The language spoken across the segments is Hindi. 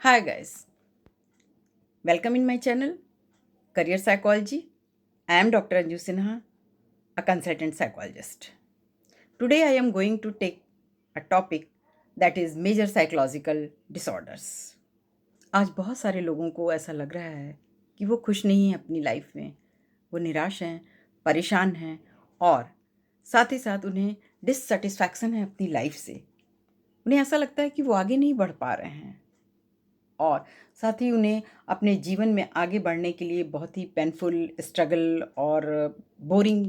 Hi guys, welcome in my channel Career Psychology. I am Dr. Anju Sinha, a consultant psychologist. Today I am going to take a topic that is major psychological disorders. आज बहुत सारे लोगों को ऐसा लग रहा है कि वो खुश नहीं हैं अपनी लाइफ में, वो निराश हैं, परेशान हैं और साथ ही साथ उन्हें डिससेटिस्फैक्शन है अपनी लाइफ से। उन्हें ऐसा लगता है कि वो आगे नहीं बढ़ पा रहे हैं और साथ ही उन्हें अपने जीवन में आगे बढ़ने के लिए बहुत ही पेनफुल स्ट्रगल और बोरिंग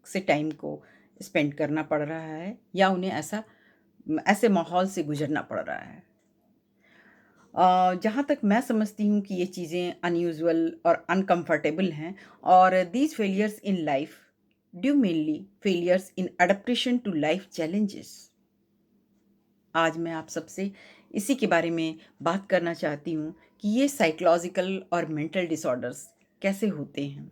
से टाइम को स्पेंड करना पड़ रहा है या उन्हें ऐसे माहौल से गुजरना पड़ रहा है। जहाँ तक मैं समझती हूँ कि ये चीज़ें अनयूजुअल और अनकंफर्टेबल हैं और these failures in life due mainly failures in adaptation to life challenges. आज मैं आप सबसे इसी के बारे में बात करना चाहती हूँ कि ये साइकोलॉजिकल और मेंटल डिसऑर्डर्स कैसे होते हैं,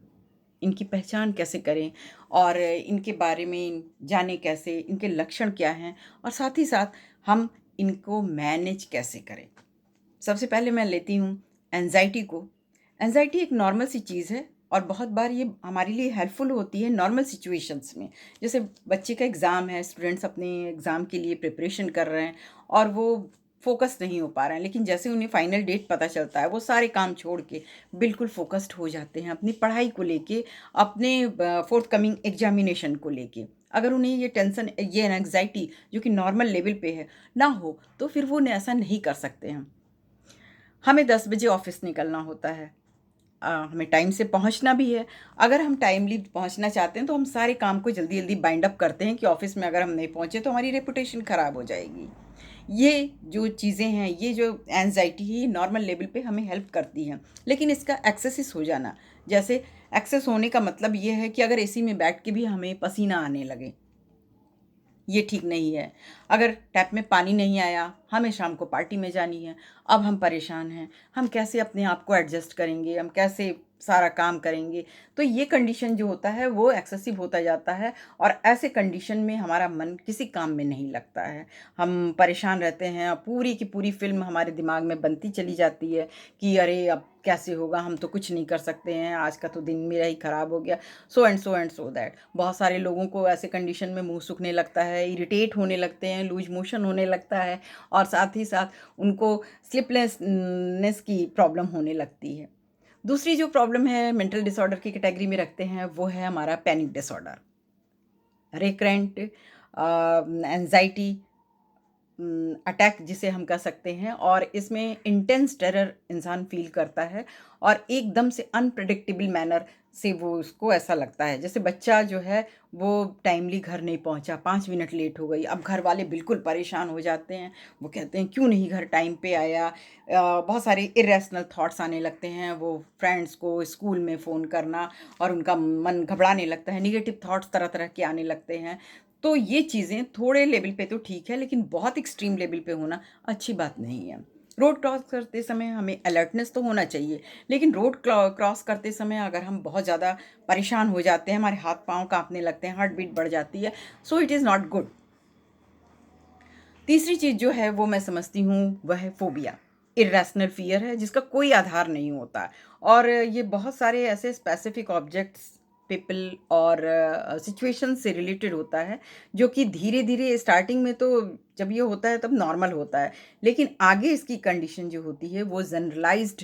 इनकी पहचान कैसे करें और इनके बारे में जानें कैसे, इनके लक्षण क्या हैं और साथ ही साथ हम इनको मैनेज कैसे करें। सबसे पहले मैं लेती हूँ एंजाइटी को। एंजाइटी एक नॉर्मल सी चीज़ है और बहुत बार ये हमारे लिए हेल्पफुल होती है नॉर्मल सिचुएशंस में। जैसे बच्चे का एग्ज़ाम है, स्टूडेंट्स अपने एग्ज़ाम के लिए प्रिपरेशन कर रहे हैं और वो फोकस नहीं हो पा रहे हैं, लेकिन जैसे उन्हें फाइनल डेट पता चलता है वो सारे काम छोड़ के बिल्कुल फोकस्ड हो जाते हैं अपनी पढ़ाई को लेके, अपने फोर्थ कमिंग एग्जामिनेशन को लेके। अगर उन्हें ये टेंशन, ये एंग्जाइटी जो कि नॉर्मल लेवल पे है ना हो, तो फिर वो ऐसा नहीं कर सकते हैं। हमें 10 बजे ऑफ़िस निकलना होता है। हमें टाइम से पहुंचना भी है। अगर हम टाइमली पहुंचना चाहते हैं तो हम सारे काम को जल्दी-जल्दी बाइंड अप करते हैं कि ऑफ़िस में अगर हम नहीं पहुंचे तो हमारी रेपुटेशन ख़राब हो जाएगी। ये जो चीज़ें हैं, ये जो एंग्ज़ायटी है, ये नॉर्मल लेवल पे हमें हेल्प करती हैं। लेकिन इसका एक्सेसिस हो जाना, जैसे एक्सेस होने का मतलब ये है कि अगर एसी में बैठ के भी हमें पसीना आने लगे, ये ठीक नहीं है। अगर टैप में पानी नहीं आया, हमें शाम को पार्टी में जानी है, अब हम परेशान हैं, हम कैसे अपने आप को एडजस्ट करेंगे, हम कैसे सारा काम करेंगे? तो ये कंडीशन जो होता है वो एक्सेसिव होता जाता है और ऐसे कंडीशन में हमारा मन किसी काम में नहीं लगता है। हम परेशान रहते हैं, पूरी की पूरी फ़िल्म हमारे दिमाग में बनती चली जाती है कि अरे! अब कैसे होगा, हम तो कुछ नहीं कर सकते हैं, आज का तो दिन मेरा ही ख़राब हो गया। So and so that. बहुत सारे लोगों को ऐसे कंडीशन में मुंह सूखने लगता है, इरिटेट होने लगते हैं, लूज मोशन होने लगता है और साथ ही साथ उनको स्लीपलेसनेस की प्रॉब्लम होने लगती है। दूसरी जो प्रॉब्लम है मेंटल डिसऑर्डर की कैटेगरी में रखते हैं वो है हमारा panic disorder. Recurrent anxiety attack जिसे हम कह सकते हैं और इसमें इंटेंस टेरर इंसान फ़ील करता है और एकदम से अनप्रेडिक्टेबल मैनर से वो उसको ऐसा लगता है जैसे बच्चा जो है वो टाइमली घर नहीं पहुंचा, 5 मिनट लेट हो गई। अब घर वाले बिल्कुल परेशान हो जाते हैं, वो कहते हैं क्यों नहीं घर टाइम पे आया। बहुत सारे इरेशनल थॉट्स आने लगते हैं, वो फ्रेंड्स को स्कूल में फ़ोन करना और उनका मन घबराने लगता है, निगेटिव थॉट्स तरह तरह के आने लगते हैं। तो ये चीज़ें थोड़े लेवल पे तो ठीक है, लेकिन बहुत एक्सट्रीम लेवल पे होना अच्छी बात नहीं है। रोड क्रॉस करते समय हमें अलर्टनेस तो होना चाहिए, लेकिन रोड क्रॉस करते समय अगर हम बहुत ज़्यादा परेशान हो जाते हैं, हमारे हाथ-पाँव काँपने लगते हैं, हार्ट बीट बढ़ जाती है, so it is not good. तीसरी चीज़ जो है वो मैं समझती हूँ वह है फ़ोबिया। इर्रेशनल फ़ियर है जिसका कोई आधार नहीं होता और ये बहुत सारे ऐसे स्पेसिफ़िक ऑब्जेक्ट्स, पीपल और सिचुएशन से रिलेटेड होता है, जो कि धीरे-धीरे स्टार्टिंग में तो जब ये होता है तब नॉर्मल होता है, लेकिन आगे इसकी कंडीशन जो होती है वो जनरलाइज़्ड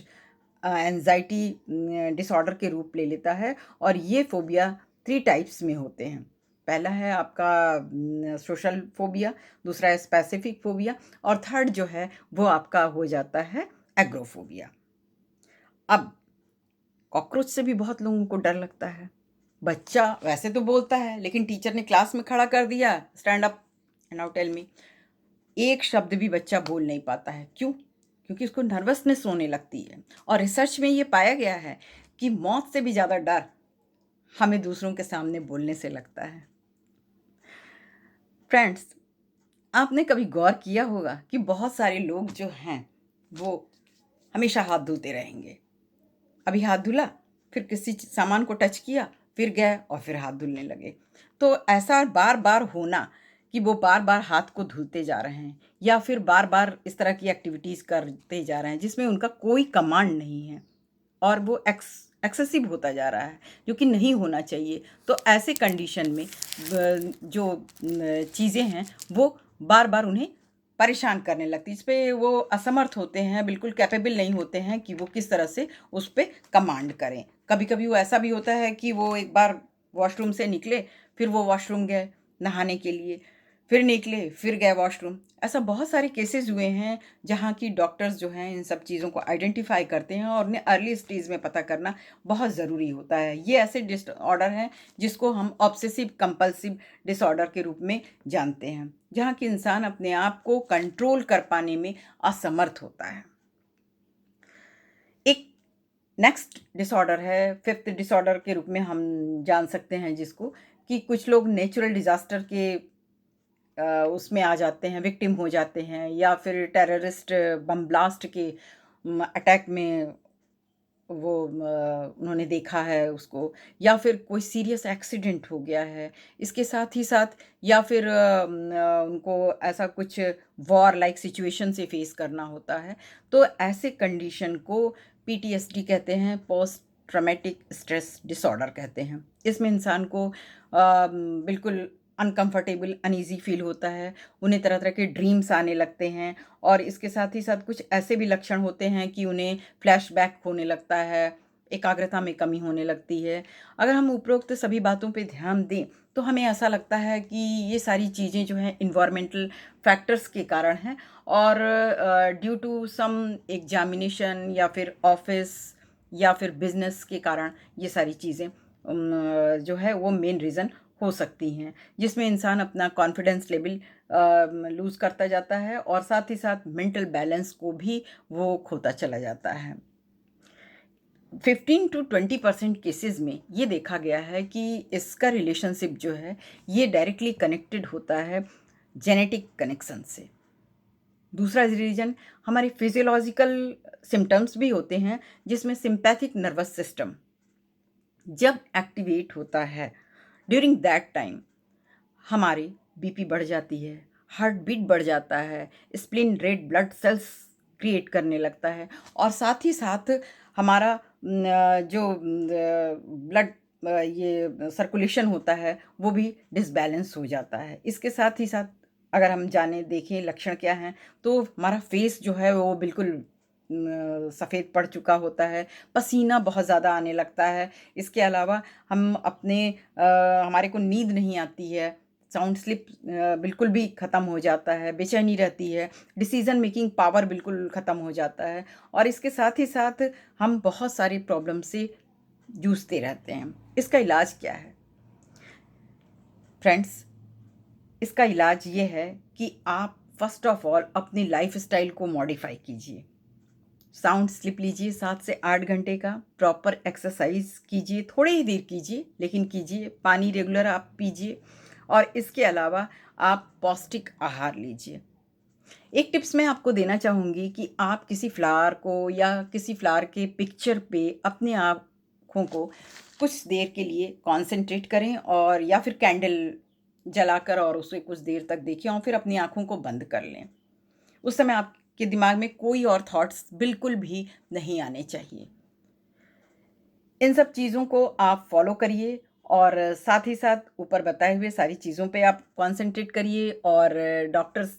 एंग्ज़ायटी डिसऑर्डर के रूप ले लेता है और ये फ़ोबिया 3 टाइप्स में होते हैं। पहला है आपका सोशल फ़ोबिया, दूसरा है स्पेसिफ़िक फ़ोबिया और थर्ड जो है वो आपका हो जाता है एग्रोफ़ोबिया। अब कॉकरोच से भी बहुत लोगों को डर लगता है। बच्चा वैसे तो बोलता है लेकिन टीचर ने क्लास में खड़ा कर दिया, stand up now tell me. एक शब्द भी बच्चा बोल नहीं पाता है। क्यों? क्योंकि उसको नर्वसनेस होने लगती है और रिसर्च में ये पाया गया है कि मौत से भी ज़्यादा डर हमें दूसरों के सामने बोलने से लगता है। फ्रेंड्स, आपने कभी गौर किया होगा कि बहुत सारे लोग जो हैं वो हमेशा हाथ धुलते रहेंगे। अभी हाथ धुला, फिर किसी सामान को टच किया, फिर गए और फिर हाथ धुलने लगे। तो ऐसा बार बार होना कि वो बार बार हाथ को धुलते जा रहे हैं या फिर बार बार इस तरह की एक्टिविटीज़ करते जा रहे हैं जिसमें उनका कोई कमांड नहीं है और वो एक्सेसिव होता जा रहा है, जो कि नहीं होना चाहिए। तो ऐसे कंडीशन में जो चीज़ें हैं वो बार बार उन्हें परेशान करने लगती है। इस पे वो असमर्थ होते हैं, बिल्कुल कैपेबल नहीं होते हैं कि वो किस तरह से उस पे कमांड करें। कभी कभी वो ऐसा भी होता है कि वो एक बार वॉशरूम से निकले, फिर वो वॉशरूम गए नहाने के लिए, फिर निकले, फिर गए वॉशरूम। ऐसा बहुत सारे केसेस हुए हैं जहाँ की डॉक्टर्स जो हैं इन सब चीज़ों को आइडेंटिफाई करते हैं और उन्हें अर्ली स्टेज में पता करना बहुत ज़रूरी होता है। ये ऐसे डिसऑर्डर हैं जिसको हम ऑब्सेसिव कंपल्सिव डिसऑर्डर के रूप में जानते हैं, जहाँ कि इंसान अपने आप को कंट्रोल कर पाने में असमर्थ होता है। एक नेक्स्ट डिसऑर्डर है, फिफ्थ डिसऑर्डर के रूप में हम जान सकते हैं जिसको, कि कुछ लोग नेचुरल डिज़ास्टर के उसमें आ जाते हैं, विक्टिम हो जाते हैं, या फिर टेररिस्ट बम ब्लास्ट के अटैक में वो उन्होंने देखा है उसको, या फिर कोई सीरियस एक्सीडेंट हो गया है। इसके साथ ही साथ या फिर उनको ऐसा कुछ वॉर लाइक सिचुएशन से फेस करना होता है। तो ऐसे कंडीशन को पीटीएसडी कहते हैं, पोस्ट ट्रॉमेटिक स्ट्रेस डिसऑर्डर कहते हैं। इसमें इंसान को बिल्कुल अनकंफर्टेबल, अनईज़ी फ़ील होता है, उन्हें तरह-तरह के ड्रीम्स आने लगते हैं और इसके साथ ही साथ कुछ ऐसे भी लक्षण होते हैं कि उन्हें फ्लैशबैक होने लगता है, एकाग्रता में कमी होने लगती है। अगर हम उपरोक्त सभी बातों पे ध्यान दें, तो हमें ऐसा लगता है कि ये सारी चीज़ें जो हैं एनवायरमेंटल फैक्टर्स के कारण हैं और ड्यू टू सम एग्ज़ामिनेशन या फिर ऑफ़िस या फिर बिज़नेस के कारण ये सारी चीज़ें जो है वो मेन रीज़न हो सकती हैं, जिसमें इंसान अपना कॉन्फिडेंस लेवल लूज़ करता जाता है और साथ ही साथ मेंटल बैलेंस को भी वो खोता चला जाता है। 15 टू 20% केसेस में ये देखा गया है कि इसका रिलेशनशिप जो है ये डायरेक्टली कनेक्टेड होता है जेनेटिक कनेक्शन से। दूसरा रीज़न हमारे फिजियोलॉजिकल सिम्टम्स भी होते हैं, जिसमें सिंपैथिक नर्वस सिस्टम जब एक्टिवेट होता है, ड्यूरिंग दैट टाइम हमारी बीपी बढ़ जाती है, हार्ट बीट बढ़ जाता है, spleen red blood cells create करने लगता है और साथ ही साथ हमारा जो ब्लड ये सर्कुलेशन होता है वो भी डिसबैलेंस हो जाता है। इसके साथ ही साथ अगर हम जाने देखें लक्षण क्या हैं, तो हमारा फेस जो है वो बिल्कुल सफ़ेद पड़ चुका होता है, पसीना बहुत ज़्यादा आने लगता है। इसके अलावा हम अपने हमारे को नींद नहीं आती है, साउंड स्लिप बिल्कुल भी ख़त्म हो जाता है, बेचैनी रहती है, डिसीज़न मेकिंग पावर बिल्कुल ख़त्म हो जाता है और इसके साथ ही साथ हम बहुत सारी प्रॉब्लम से जूझते रहते हैं। इसका इलाज क्या है? फ्रेंड्स, इसका इलाज ये है कि आप फ़र्स्ट ऑफ़ ऑल अपनी लाइफ़स्टाइल को मॉडिफ़ाई कीजिए। साउंड स्लिप लीजिए 7 से 8 घंटे का, प्रॉपर एक्सरसाइज कीजिए, थोड़ी ही देर कीजिए लेकिन कीजिए, पानी रेगुलर आप पीजिए और इसके अलावा आप पौष्टिक आहार लीजिए। एक टिप्स मैं आपको देना चाहूँगी कि आप किसी फ्लावर को या किसी फ्लावर के पिक्चर पे अपनी आँखों को कुछ देर के लिए कॉन्सेंट्रेट करें और या फिर कैंडल जलाकर और उसे कुछ देर तक देखें और फिर अपनी आँखों को बंद कर लें। उस समय आपके दिमाग में कोई और थॉट्स बिल्कुल भी नहीं आने चाहिए। इन सब चीज़ों को आप फॉलो करिए और साथ ही साथ ऊपर बताए हुए सारी चीज़ों पे आप कॉन्सेंट्रेट करिए और डॉक्टर्स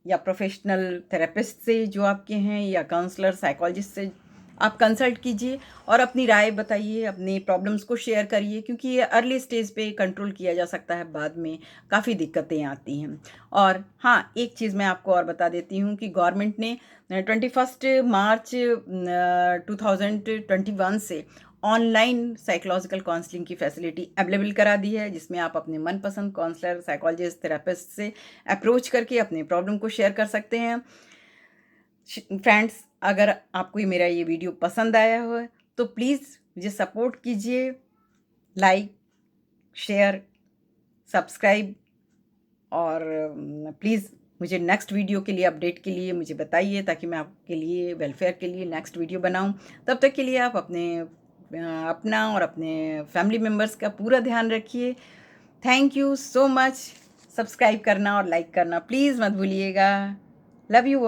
या प्रोफेशनल थेरेपिस्ट से जो आपके हैं या काउंसलर, साइकोलॉजिस्ट से आप कंसल्ट कीजिए और अपनी राय बताइए, अपनी प्रॉब्लम्स को शेयर करिए क्योंकि ये अर्ली स्टेज पे कंट्रोल किया जा सकता है, बाद में काफ़ी दिक्कतें आती हैं। और हाँ, एक चीज़ मैं आपको और बता देती हूँ कि गवर्नमेंट ने 21 मार्च 2021 से ऑनलाइन साइकोलॉजिकल काउंसलिंग की फैसिलिटी अवेलेबल करा दी है, जिसमें आप अपने मनपसंद काउंसलर, साइकोलॉजिस्ट, थेरेपिस्ट से अप्रोच करके अपने प्रॉब्लम को शेयर कर सकते हैं। फ्रेंड्स, अगर आपको मेरा ये वीडियो पसंद आया हो तो प्लीज़ मुझे सपोर्ट कीजिए, लाइक, शेयर, सब्सक्राइब और प्लीज़ मुझे नेक्स्ट वीडियो के लिए अपडेट के लिए मुझे बताइए ताकि मैं आपके लिए वेलफेयर के लिए नेक्स्ट वीडियो बनाऊं। तब तक के लिए आप अपना और अपने फैमिली मेम्बर्स का पूरा ध्यान रखिए। Thank you so much. Subscribe करना और लाइक करना प्लीज़ मत भूलिएगा। Love you.